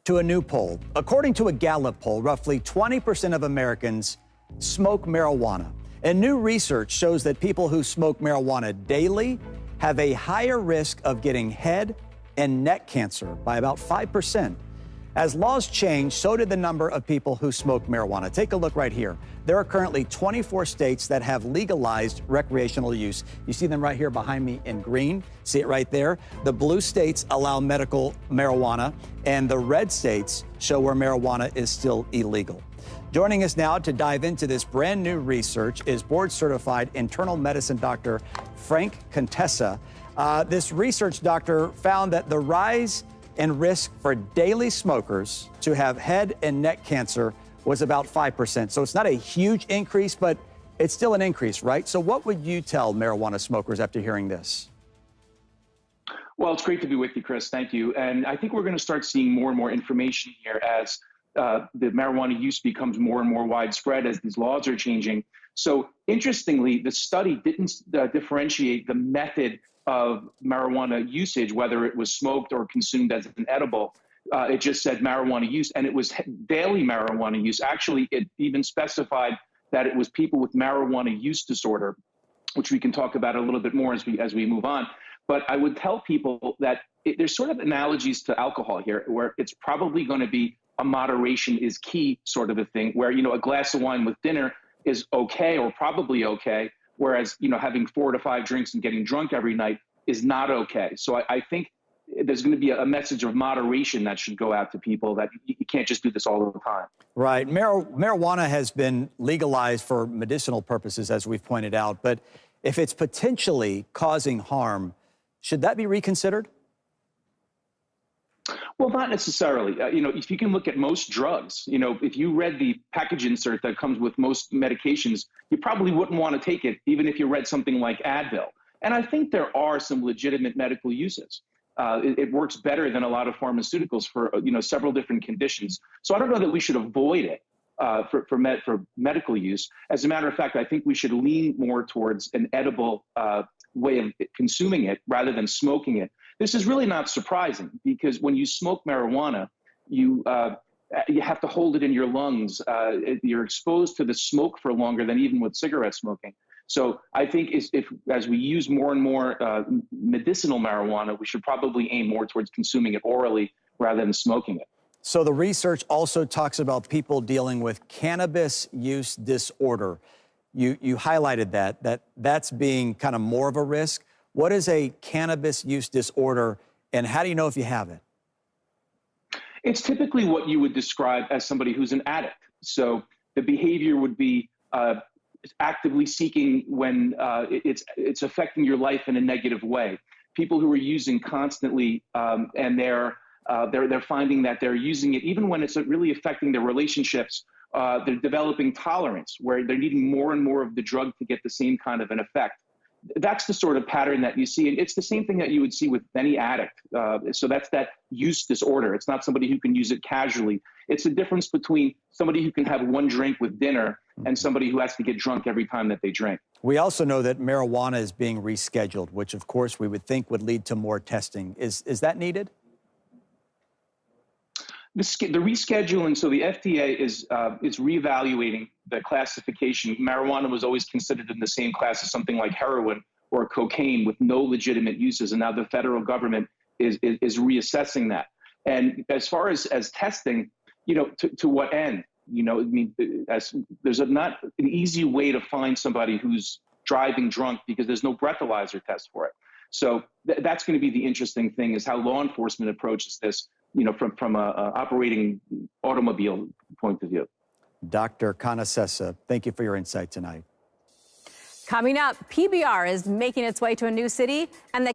to a new poll. According to a Gallup poll, roughly 20% of Americans smoke marijuana. And new research shows that people who smoke marijuana daily have a higher risk of getting head and neck cancer by about 5%. As laws change, so did the number of people who smoke marijuana. Take a look right here. There are currently 24 states that have legalized recreational use. You see them right here behind me in green. See it right there? The blue states allow medical marijuana, and the red states show where marijuana is still illegal. Joining us now to dive into this brand new research is board-certified internal medicine doctor Frank Contessa. This research, doctor, found that the rise in risk for daily smokers to have head and neck cancer was about 5%. So it's not a huge increase, but it's still an increase, right? So what would you tell marijuana smokers after hearing this? Well, it's great to be with you, Chris. Thank you. And I think we're going to start seeing more and more information here as the marijuana use becomes more and more widespread as these laws are changing. So interestingly, the study didn't differentiate the method of marijuana usage, whether it was smoked or consumed as an edible. It just said marijuana use, and it was daily marijuana use. Actually, it even specified that it was people with marijuana use disorder, which we can talk about a little bit more as we move on. But I would tell people that there's sort of analogies to alcohol here, where it's probably going to be a moderation is key sort of a thing, where, you know, a glass of wine with dinner is okay or probably okay, whereas, you know, having 4 to 5 drinks and getting drunk every night is not okay. So I think there's going to be a message of moderation that should go out to people, that you can't just do this all the time. Right. Marijuana has been legalized for medicinal purposes, as we've pointed out. But if it's potentially causing harm, should that be reconsidered? Well, not necessarily. You know, if you can look at most drugs, you know, if you read the package insert that comes with most medications, you probably wouldn't want to take it, even if you read something like Advil. And I think there are some legitimate medical uses. It works better than a lot of pharmaceuticals for, you know, several different conditions. So I don't know that we should avoid it for medical use. As a matter of fact, I think we should lean more towards an edible way of consuming it rather than smoking it. This is really not surprising, because when you smoke marijuana, you have to hold it in your lungs. You're exposed to the smoke for longer than even with cigarette smoking. So I think if as we use more and more medicinal marijuana, we should probably aim more towards consuming it orally rather than smoking it. So the research also talks about people dealing with cannabis use disorder. You highlighted that's being kind of more of a risk. What is a cannabis use disorder, and how do you know if you have it? It's typically what you would describe as somebody who's an addict. So the behavior would be actively seeking when it's affecting your life in a negative way. People who are using constantly, and they're finding that they're using it even when it's really affecting their relationships. They're developing tolerance, where they're needing more and more of the drug to get the same kind of an effect. That's the sort of pattern that you see. And it's the same thing that you would see with any addict. So that's that use disorder. It's not somebody who can use it casually. It's the difference between somebody who can have 1 drink with dinner and somebody who has to get drunk every time that they drink. We also know that marijuana is being rescheduled, which of course we would think would lead to more testing. Is that needed? The rescheduling, so the FDA is reevaluating the classification. Marijuana was always considered in the same class as something like heroin or cocaine with no legitimate uses, and now the federal government is reassessing that. And as far as testing, you know, to what end? You know, I mean, there's not an easy way to find somebody who's driving drunk, because there's no breathalyzer test for it. So that's going to be the interesting thing, is how law enforcement approaches this, you know, from a operating automobile point of view. Dr. Contessa, thank you for your insight tonight. Coming up, PBR is making its way to a new city, and the